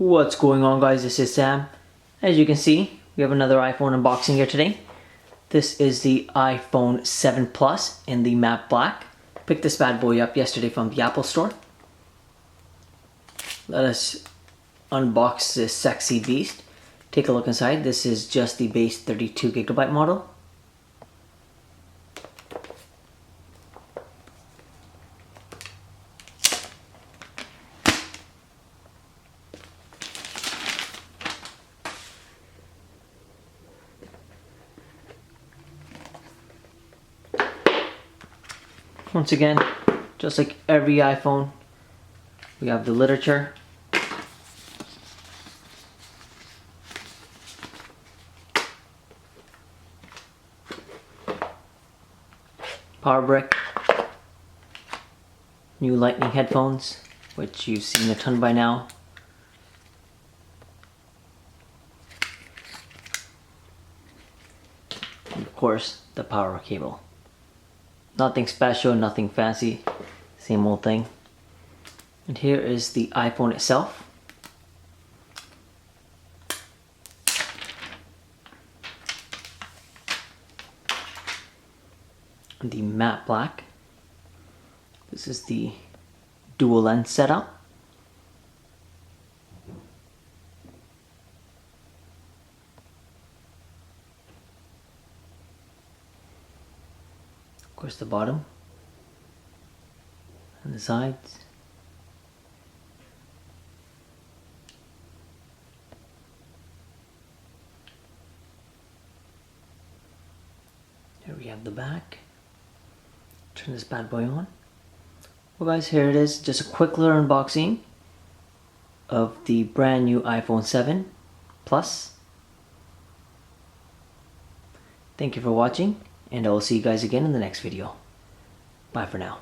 What's going on, guys? This is Sam. As you can see, we have another iPhone unboxing here today. This is the iPhone 7 Plus in the matte black. Picked this bad boy up yesterday from the Apple Store. Let us unbox this sexy beast. Take a look inside. This is just the base 32GB model. Once again, just like every iPhone, we have the literature. Power brick. New Lightning headphones, which you've seen a ton by now. And of course, the power cable. Nothing special, nothing fancy, same old thing. And here is the iPhone itself. The matte black. This is the dual lens setup. Of course, the bottom and the sides. Here we have the back. Turn this bad boy on. Well guys, here it is. Just a quick little unboxing of the brand new iPhone 7 Plus. Thank you for watching, and I will see you guys again in the next video. Bye for now.